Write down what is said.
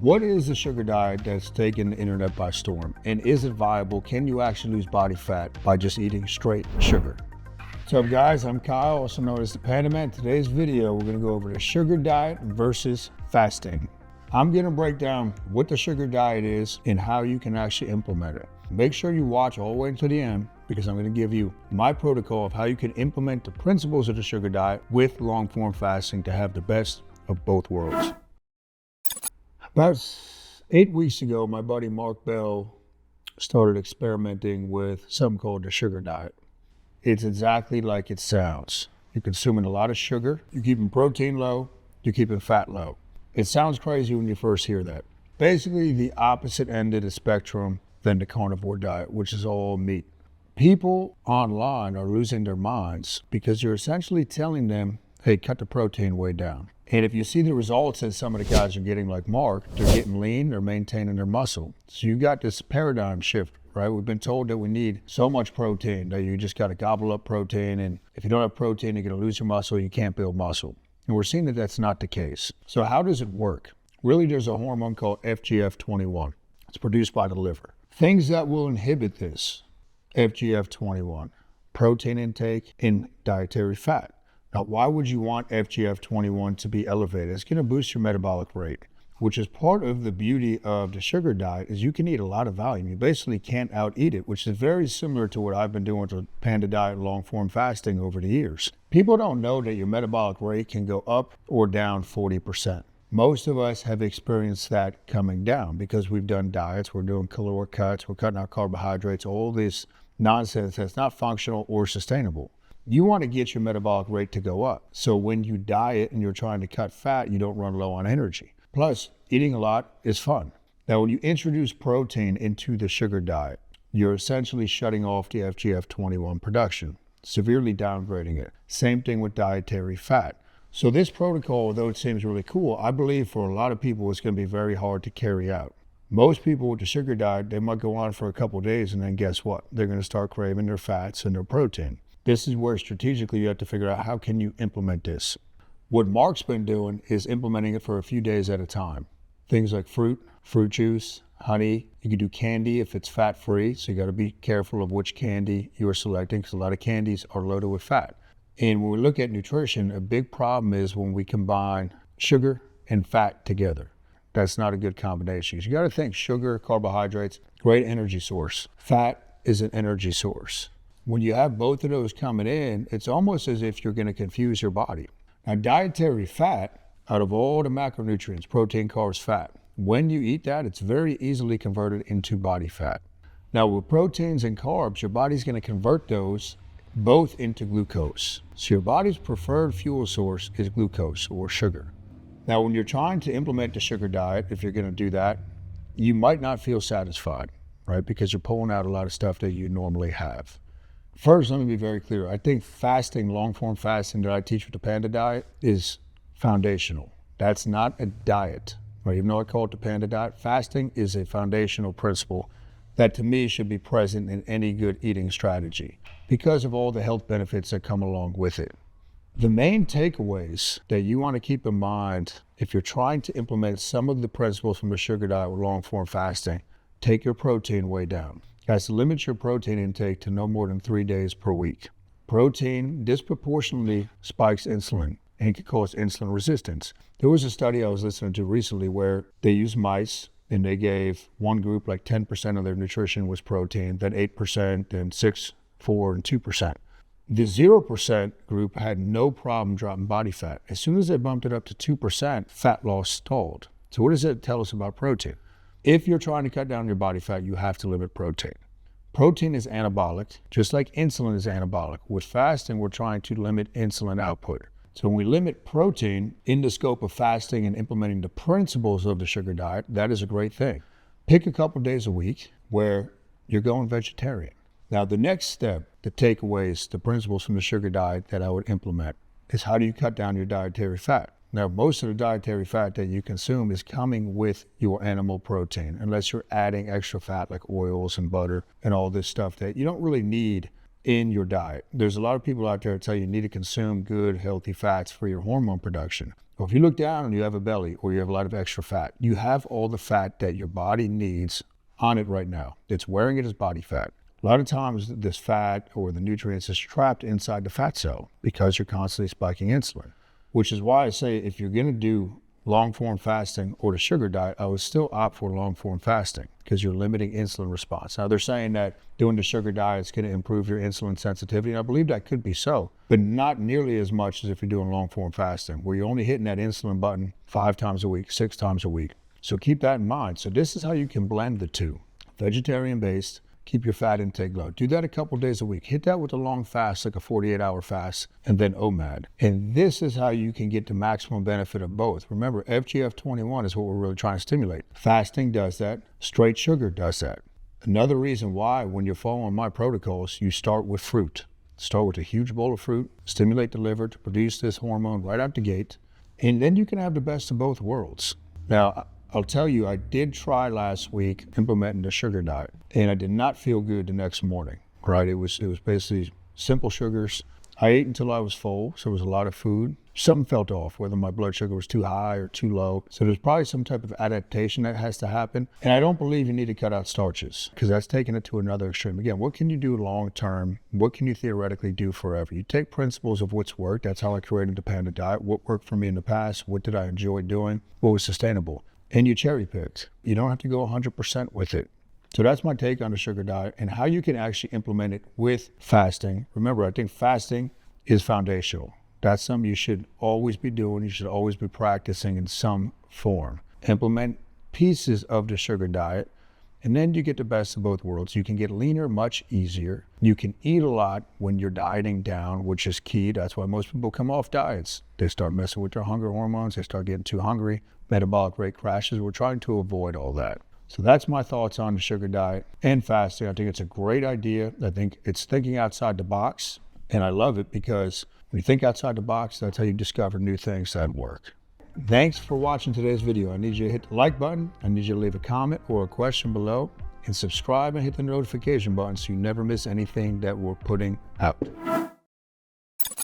What is the sugar diet that's taken the internet by storm? And is it viable? Can you actually lose body fat by just eating straight sugar? What's up guys, I'm Kyle, also known as the Panda Man. Today's video, we're gonna go over the sugar diet versus fasting. I'm gonna break down what the sugar diet is and how you can actually implement it. Make sure you watch all the way until the end because I'm gonna give you my protocol of how you can implement the principles of the sugar diet with long form fasting to have the best of both worlds. About 8 weeks ago, my buddy Mark Bell started experimenting with something called the sugar diet. It's exactly like it sounds. You're consuming a lot of sugar, you're keeping protein low, you're keeping fat low. It sounds crazy when you first hear that. Basically the opposite end of the spectrum than the carnivore diet, which is all meat. People online are losing their minds because you're essentially telling them, hey, cut the protein way down. And if you see the results that some of the guys are getting, like Mark, they're getting lean, they're maintaining their muscle. So you got this paradigm shift, right? We've been told that we need so much protein that you just got to gobble up protein. And if you don't have protein, you're going to lose your muscle, you can't build muscle. And we're seeing that that's not the case. So how does it work? Really, there's a hormone called FGF21. It's produced by the liver. Things that will inhibit this FGF21, protein intake and dietary fat. Now, why would you want FGF21 to be elevated? It's going to boost your metabolic rate, which is part of the beauty of the sugar diet is you can eat a lot of volume. You basically can't out-eat it, which is very similar to what I've been doing with the Panda diet and long-form fasting over the years. People don't know that your metabolic rate can go up or down 40%. Most of us have experienced that coming down because we've done diets, we're doing caloric cuts, we're cutting out carbohydrates, all this nonsense that's not functional or sustainable. You want to get your metabolic rate to go up. So when you diet and you're trying to cut fat, you don't run low on energy. Plus, eating a lot is fun. Now, when you introduce protein into the sugar diet, you're essentially shutting off the FGF21 production, severely downgrading it. Same thing with dietary fat. So this protocol, although it seems really cool, I believe for a lot of people, it's going to be very hard to carry out. Most people with the sugar diet, they might go on for a couple of days and then guess what? They're going to start craving their fats and their protein. This is where strategically you have to figure out how can you implement this. What Mark's been doing is implementing it for a few days at a time. Things like fruit juice, honey. You can do candy if it's fat-free, so you got to be careful of which candy you're selecting because a lot of candies are loaded with fat. And when we look at nutrition, a big problem is when we combine sugar and fat together. That's not a good combination. You got to think sugar, carbohydrates, great energy source. Fat is an energy source. When you have both of those coming in, it's almost as if you're going to confuse your body. Now, dietary fat, out of all the macronutrients, protein, carbs, fat, when you eat that, it's very easily converted into body fat. Now, with proteins and carbs, your body's going to convert those both into glucose. So your body's preferred fuel source is glucose or sugar. Now, when you're trying to implement the sugar diet, if you're going to do that, you might not feel satisfied, right? Because you're pulling out a lot of stuff that you normally have. First, let me be very clear. I think fasting, long-form fasting that I teach with the Panda diet is foundational. That's not a diet, right? Even though I call it the Panda diet, fasting is a foundational principle that to me should be present in any good eating strategy because of all the health benefits that come along with it. The main takeaways that you want to keep in mind if you're trying to implement some of the principles from the sugar diet with long-form fasting, take your protein way down. Guys, limit your protein intake to no more than 3 days per week. Protein disproportionately spikes insulin and can cause insulin resistance. There was a study I was listening to recently where they used mice and they gave one group like 10% of their nutrition was protein, then 8%, then 6%, 4%, and 2%. The 0% group had no problem dropping body fat. As soon as they bumped it up to 2%, fat loss stalled. So what does that tell us about protein? If you're trying to cut down your body fat, you have to limit protein. Protein is anabolic, just like insulin is anabolic. With fasting, we're trying to limit insulin output. So when we limit protein in the scope of fasting and implementing the principles of the sugar diet, that is a great thing. Pick a couple days a week where you're going vegetarian. Now, the next step, the takeaways, the principles from the sugar diet that I would implement is how do you cut down your dietary fat? Now, most of the dietary fat that you consume is coming with your animal protein, unless you're adding extra fat like oils and butter and all this stuff that you don't really need in your diet. There's a lot of people out there that tell you need to consume good, healthy fats for your hormone production. So if you look down and you have a belly or you have a lot of extra fat, you have all the fat that your body needs on it right now. It's wearing it as body fat. A lot of times this fat or the nutrients is trapped inside the fat cell because you're constantly spiking insulin, which is why I say if you're going to do long form fasting or the sugar diet, I would still opt for long form fasting because you're limiting insulin response. Now they're saying that doing the sugar diet is going to improve your insulin sensitivity, and I believe that could be so, but not nearly as much as if you're doing long form fasting where you're only hitting that insulin button 5 times a week, 6 times a week. So keep that in mind. So this is how you can blend the two. Vegetarian based, keep your fat intake low. Do that a couple days a week. Hit that with a long fast, like a 48-hour fast, and then OMAD. And this is how you can get the maximum benefit of both. Remember, FGF21 is what we're really trying to stimulate. Fasting does that. Straight sugar does that. Another reason why, when you're following my protocols, you start with fruit. Start with a huge bowl of fruit, stimulate the liver to produce this hormone right out the gate, and then you can have the best of both worlds. Now, I'll tell you, I did try last week implementing the sugar diet, and I did not feel good the next morning, right? It was basically simple sugars. I ate until I was full, so it was a lot of food. Something felt off, whether my blood sugar was too high or too low. So there's probably some type of adaptation that has to happen. And I don't believe you need to cut out starches because that's taking it to another extreme. Again, what can you do long term? What can you theoretically do forever? You take principles of what's worked. That's how I created the Panda diet. What worked for me in the past? What did I enjoy doing? What was sustainable? And you cherry picked. You don't have to go 100% with it. So that's my take on the sugar diet and how you can actually implement it with fasting. Remember, I think fasting is foundational. That's something you should always be doing. You should always be practicing in some form. Implement pieces of the sugar diet, and then you get the best of both worlds. You can get leaner much easier. You can eat a lot when you're dieting down, which is key. That's why most people come off diets. They start messing with their hunger hormones. They start getting too hungry. Metabolic rate crashes. We're trying to avoid all that. So that's my thoughts on the sugar diet and fasting. I think it's a great idea. I think it's thinking outside the box, and I love it because when you think outside the box, that's how you discover new things that work. Thanks for watching today's video. I need you to hit the like button. I need you to leave a comment or a question below, and subscribe and hit the notification button so you never miss anything that we're putting out.